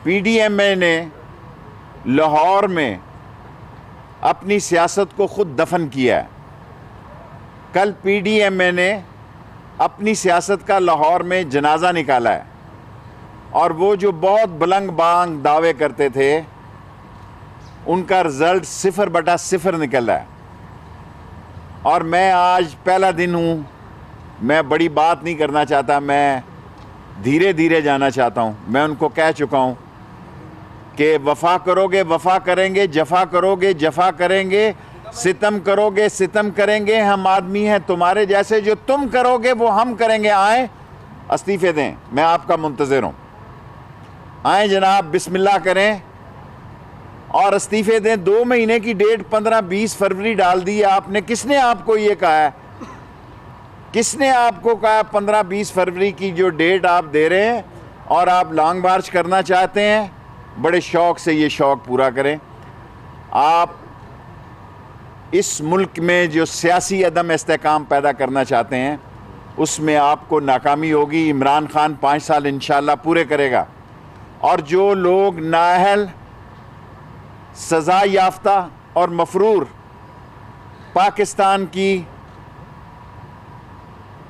P D M اے نے لاہور میں اپنی سیاست کو خود دفن کیا ہے. کل پی ڈی ایم اے نے اپنی سیاست کا لاہور میں جنازہ نکالا ہے، اور وہ جو بہت بلند بانگ دعوے کرتے تھے ان کا رزلٹ 0/0 نکلا ہے. اور میں آج پہلا دن ہوں، میں بڑی بات نہیں کرنا چاہتا، میں دھیرے دھیرے جانا چاہتا ہوں. میں ان کو کہہ چکا ہوں کہ وفا کرو گے وفا کریں گے، جفا کرو گے جفا کریں گے، ستم کرو گے ستم کریں گے، ہم آدمی ہیں تمہارے جیسے، جو تم کرو گے وہ ہم کریں گے. آئیں استعفے دیں، میں آپ کا منتظر ہوں. آئیں جناب، بسم اللہ کریں اور استعفے دیں. 2 مہینے کی ڈیٹ 15-20 فروری ڈال دی آپ نے. کس نے آپ کو یہ کہا ہے؟ کس نے آپ کو کہا 15-20 فروری کی جو ڈیٹ آپ دے رہے ہیں اور آپ لانگ مارچ کرنا چاہتے ہیں؟ بڑے شوق سے یہ شوق پورا کریں. آپ اس ملک میں جو سیاسی عدم استحکام پیدا کرنا چاہتے ہیں اس میں آپ کو ناکامی ہوگی. عمران خان 5 سال انشاءاللہ پورے کرے گا، اور جو لوگ نااہل، سزا یافتہ اور مفرور پاکستان کی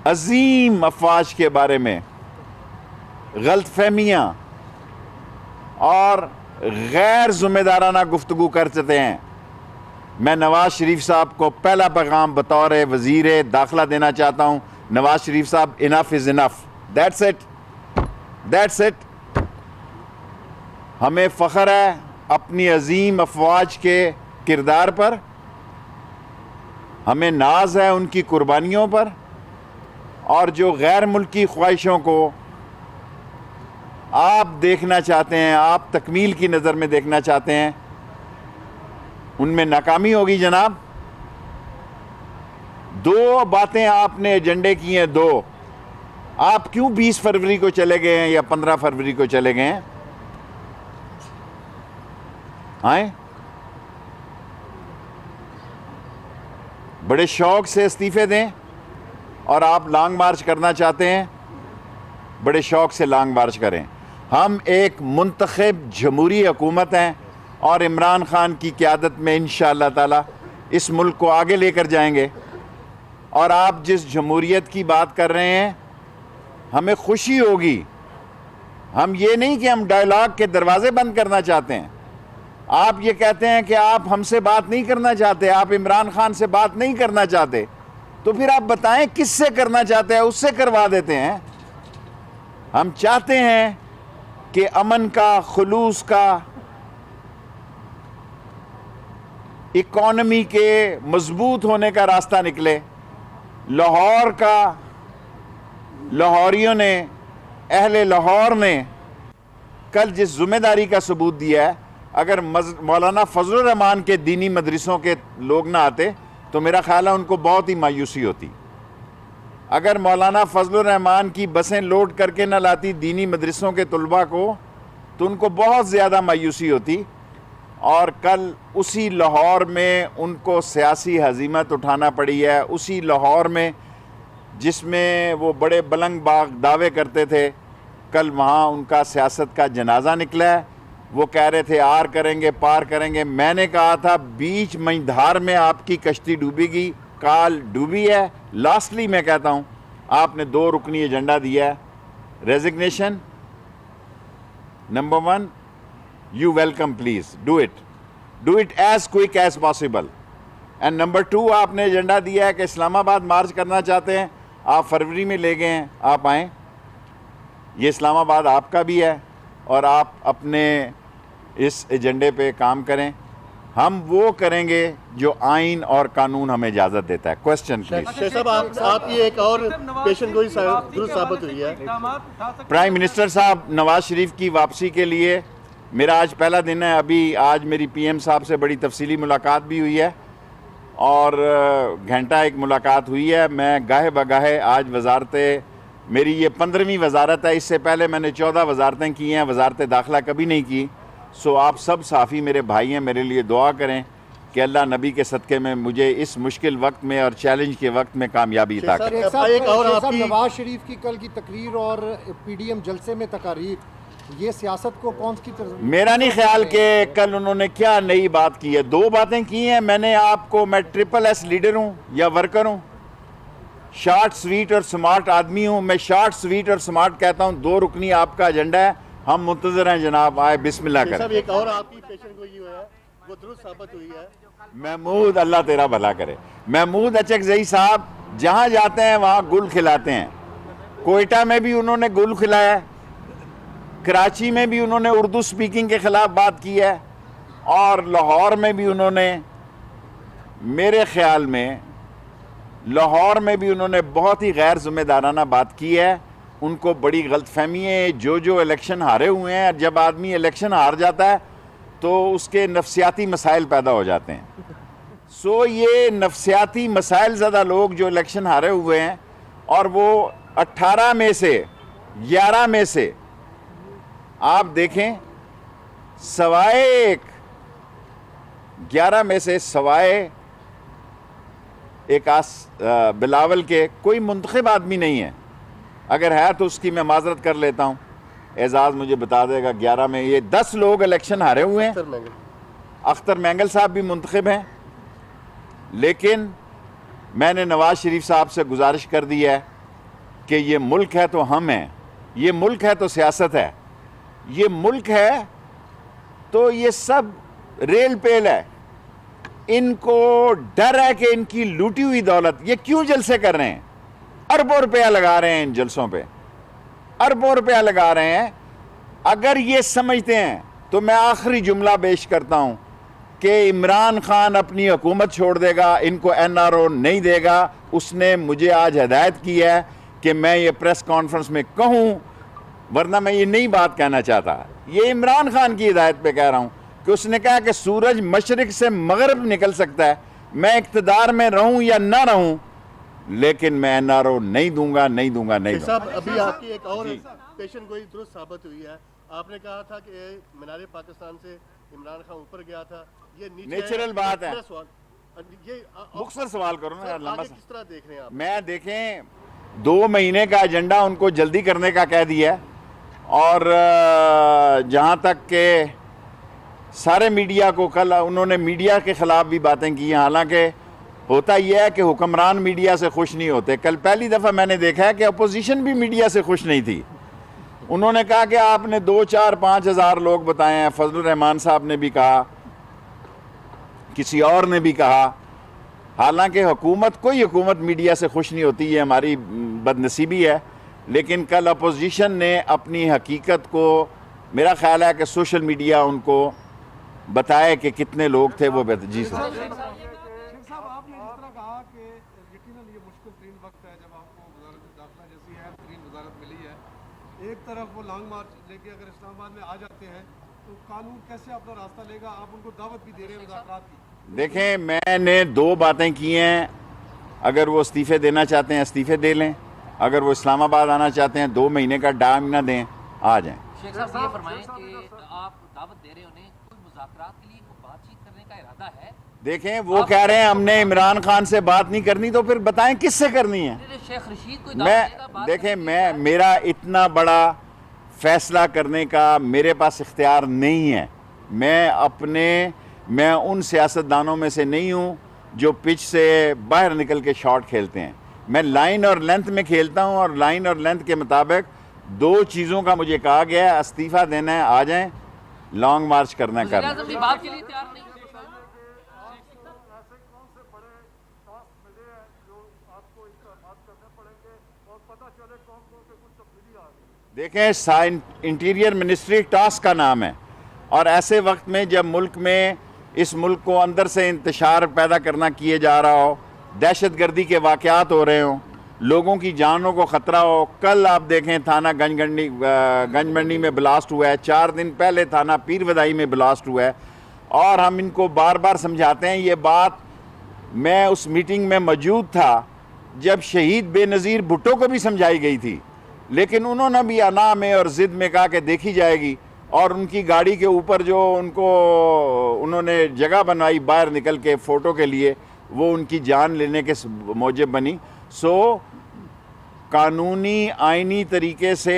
عظیم افواج کے بارے میں غلط فہمیاں اور غیر ذمہ دارانہ گفتگو کرتے ہیں، میں نواز شریف صاحب کو پہلا پیغام بطور وزیر داخلہ دینا چاہتا ہوں. نواز شریف صاحب، enough is enough. That's it, that's it. ہمیں فخر ہے اپنی عظیم افواج کے کردار پر، ہمیں ناز ہے ان کی قربانیوں پر، اور جو غیر ملکی خواہشوں کو آپ دیکھنا چاہتے ہیں، آپ تکمیل کی نظر میں دیکھنا چاہتے ہیں، ان میں ناکامی ہوگی. جناب 2 باتیں آپ نے ایجنڈے کی ہیں. 2 آپ کیوں 20 فروری کو چلے گئے ہیں یا 15 فروری کو چلے گئے ہیں؟ آئیں، بڑے شوق سے استعفے دیں. اور آپ لانگ مارچ کرنا چاہتے ہیں، بڑے شوق سے لانگ مارچ کریں. ہم ایک منتخب جمہوری حکومت ہیں، اور عمران خان کی قیادت میں انشاءاللہ تعالی اس ملک کو آگے لے کر جائیں گے. اور آپ جس جمہوریت کی بات کر رہے ہیں ہمیں خوشی ہوگی. ہم یہ نہیں کہ ہم ڈائلاگ کے دروازے بند کرنا چاہتے ہیں. آپ یہ کہتے ہیں کہ آپ ہم سے بات نہیں کرنا چاہتے، آپ عمران خان سے بات نہیں کرنا چاہتے، تو پھر آپ بتائیں کس سے کرنا چاہتے ہیں، اس سے کروا دیتے ہیں. ہم چاہتے ہیں کہ امن کا، خلوص کا، اکانومی کے مضبوط ہونے کا راستہ نکلے. لاہور کا، لاہوریوں نے، اہل لاہور نے کل جس ذمہ داری کا ثبوت دیا ہے، اگر مولانا فضل الرحمان کے دینی مدرسوں کے لوگ نہ آتے تو میرا خیال ہے ان کو بہت ہی مایوسی ہوتی. اگر مولانا فضل الرحمان کی بسیں لوڈ کر کے نہ لاتی دینی مدرسوں کے طلباء کو تو ان کو بہت زیادہ مایوسی ہوتی. اور کل اسی لاہور میں ان کو سیاسی ہزیمت اٹھانا پڑی ہے، اسی لاہور میں جس میں وہ بڑے بلند باغ دعوے کرتے تھے، کل وہاں ان کا سیاست کا جنازہ نکلا ہے. وہ کہہ رہے تھے آر کریں گے، پار کریں گے. میں نے کہا تھا بیچ مجھدھار میں آپ کی کشتی ڈوبے گی، کال ڈوبی ہے. لاسٹلی میں کہتا ہوں آپ نے 2 رکنی ایجنڈا دیا ہے. Resignation number 1، you welcome please do it as quick as possible. and number 2 آپ نے ایجنڈا دیا ہے کہ اسلام آباد مارچ کرنا چاہتے ہیں، آپ فروری میں لے گئے ہیں، آپ آئیں. یہ اسلام آباد آپ کا بھی ہے اور آپ اپنے اس ایجنڈے پہ کام کریں. ہم وہ کریں گے جو آئین اور قانون ہمیں اجازت دیتا ہے. Question please. شیخ صاحب، آپ کی ایک اور پیشن گوئی درست ثابت ہوئی ہے. پرائم منسٹر صاحب، نواز شریف کی واپسی کے لیے میرا آج پہلا دن ہے. ابھی آج میری پی ایم صاحب سے بڑی تفصیلی ملاقات بھی ہوئی ہے اور گھنٹہ ایک ملاقات ہوئی ہے. میں گاہے بگاہے آج میری یہ 15ویں وزارت ہے. اس سے پہلے میں نے 14 وزارتیں کی ہیں، وزارت داخلہ کبھی نہیں کی. سو آپ سب صحافی میرے بھائی ہیں، میرے لیے دعا کریں کہ اللہ نبی کے صدقے میں مجھے اس مشکل وقت میں اور چیلنج کے وقت میں کامیابی عطا کرے. ایک اور نواز شریف کی کل کی تقریر اور پی ڈی ایم جلسے میں تقاریر، یہ سیاست کو کون سی طرف؟ میرا نہیں خیال کہ کل انہوں نے کیا نئی بات کی ہے. 2 باتیں کی ہیں. میں نے آپ کو, میں ٹرپل ایس لیڈر ہوں یا ورکر ہوں, شارٹ سویٹ اور سمارٹ آدمی ہوں. میں شارٹ سویٹ اور سمارٹ کہتا ہوں. 2 رکنی آپ کا ایجنڈا ہے, ہم منتظر ہیں جناب, آئے بسم اللہ صاحب کریں. ایک اور آپ کی پیشن گوئی ہوئی ہے وہ درست ثابت ہوئی ہے. محمود, اللہ تیرا بھلا کرے, محمود اچکزئی صاحب جہاں جاتے ہیں وہاں گل کھلاتے ہیں. کوئٹہ میں بھی انہوں نے گل کھلایا ہے, کراچی میں بھی انہوں نے اردو سپیکنگ کے خلاف بات کی ہے, اور لاہور میں بھی انہوں نے, میرے خیال میں لاہور میں بھی انہوں نے بہت ہی غیر ذمہ دارانہ بات کی ہے. ان کو بڑی غلط فہمی ہے. جو الیکشن ہارے ہوئے ہیں, جب آدمی الیکشن ہار جاتا ہے تو اس کے نفسیاتی مسائل پیدا ہو جاتے ہیں. سو یہ نفسیاتی مسائل زدہ لوگ جو الیکشن ہارے ہوئے ہیں, اور وہ 18 میں سے 11 میں سے آپ دیکھیں, سوائے 11 میں سے سوائے ایک بلاول کے کوئی منتخب آدمی نہیں ہے. اگر ہے تو اس کی میں معذرت کر لیتا ہوں, اعزاز مجھے بتا دے گا. 11 میں یہ 10 لوگ الیکشن ہارے ہوئے ہیں. اختر مینگل صاحب بھی منتخب ہیں, لیکن میں نے نواز شریف صاحب سے گزارش کر دی ہے کہ یہ ملک ہے تو ہم ہیں, یہ ملک ہے تو سیاست ہے, یہ ملک ہے تو یہ سب ریل پیل ہے. ان کو ڈر ہے کہ ان کی لوٹی ہوئی دولت, یہ کیوں جلسے کر رہے ہیں, اربوں روپیہ لگا رہے ہیں ان جلسوں پہ, اربوں روپیہ لگا رہے ہیں. اگر یہ سمجھتے ہیں تو میں آخری جملہ پیش کرتا ہوں کہ عمران خان اپنی حکومت چھوڑ دے گا, ان کو NRO نہیں دے گا. اس نے مجھے آج ہدایت کی ہے کہ میں یہ پریس کانفرنس میں کہوں, ورنہ میں یہ نئی بات کہنا چاہتا. یہ عمران خان کی ہدایت پہ کہہ رہا ہوں کہ اس نے کہا کہ سورج مشرق سے مغرب نکل سکتا ہے, میں اقتدار میں رہوں یا نہ رہوں, لیکن میں NRO نہیں دوں گا, نہیں دوں گا, نہیں دوں گا. صاحب ابھی آپ کی ایک اور پیشن گوئی درست ثابت ہوئی ہے. آپ نے کہا تھا کہ مینار پاکستان سے عمران خان اوپر گیا تھا, یہ نیچرل بات ہے. یہ مختصر سوال کرو نا یار, لمبا کس طرح دیکھ رہے ہیں آپ؟ میں دیکھیں 2 مہینے کا ایجنڈا ان کو جلدی کرنے کا کہہ دیا ہے, اور جہاں تک کہ سارے میڈیا کو, کل انہوں نے میڈیا کے خلاف بھی باتیں کی ہیں. حالانکہ ہوتا یہ ہے کہ حکمران میڈیا سے خوش نہیں ہوتے. کل پہلی دفعہ میں نے دیکھا ہے کہ اپوزیشن بھی میڈیا سے خوش نہیں تھی. انہوں نے کہا کہ آپ نے 2, 4, 5 ہزار لوگ بتائے ہیں. فضل الرحمان صاحب نے بھی کہا, کسی اور نے بھی کہا. حالانکہ کوئی حکومت میڈیا سے خوش نہیں ہوتی, یہ ہماری بد نصیبی ہے. لیکن کل اپوزیشن نے اپنی حقیقت کو, میرا خیال ہے کہ سوشل میڈیا ان کو بتائے کہ کتنے لوگ تھے وہ. جی سر. صاحب آپ نے جس طرح کہا کہ یقیناً یہ مشکل ترین وقت ہے جب آپ کو وزارت داخلہ جیسی اہم ترین وزارت ملی ہے. ایک طرف وہ لانگ مارچ لے کے اگر اسلام آباد میں آ جاتے ہیں تو قانون کیسے اپنا راستہ لے گا؟ آپ ان کو دعوت بھی دے رہے ہیں مذاکرات کی. دیکھیں, میں نے 2 باتیں کی ہیں. اگر وہ استعفے دینا چاہتے ہیں استعفے دے لیں, اگر وہ اسلام آباد آنا چاہتے ہیں 2 مہینے کا ٹائم نہ دیں, آ جائیں. شیخ صاحب یہ فرمائیں کہ آپ دعوت دے رہے ہیں انہیں, کوئی مذاکرات کے لیے کوئی بات چیت کرنے کا ارادہ ہے؟ دیکھیں, وہ کہہ رہے ہیں ہم نے عمران خان سے بات نہیں کرنی, تو پھر بتائیں کس سے کرنی ہے. شیخ رشید کوئی میں دعوت دے گا بات دیکھیں, میرا اتنا بڑا فیصلہ کرنے کا میرے پاس اختیار نہیں ہے. میں ان سیاستدانوں میں سے نہیں ہوں جو پچ سے باہر نکل کے شاٹ کھیلتے ہیں. میں لائن اور لینتھ میں کھیلتا ہوں, اور لائن اور لینتھ کے مطابق 2 چیزوں کا مجھے کہا گیا ہے. استعفیٰ دینا ہے آ جائیں, لانگ مارچ کرنا وزیر کریں. اعظم بھی بات کے لیے تیار نہیں. دیکھیں, انٹیریئر منسٹری ٹاسک کا نام ہے, اور ایسے وقت میں جب ملک میں اس ملک کو اندر سے انتشار پیدا کرنا کیے جا رہا ہو, دہشت گردی کے واقعات ہو رہے ہوں, لوگوں کی جانوں کو خطرہ ہو. کل آپ دیکھیں تھانہ گنج منڈی میں بلاسٹ ہوا ہے, 4 دن پہلے تھانہ پیر ودائی میں بلاسٹ ہوا ہے, اور ہم ان کو بار بار سمجھاتے ہیں. یہ بات میں اس میٹنگ میں موجود تھا جب شہید بے نظیر بھٹو کو بھی سمجھائی گئی تھی, لیکن انہوں نے بھی انا میں اور ضد میں کہا کہ دیکھی جائے گی. اور ان کی گاڑی کے اوپر جو انہوں نے جگہ بنوائی باہر نکل کے فوٹو کے لیے, وہ ان کی جان لینے کے موجب بنی. سو قانونی آئینی طریقے سے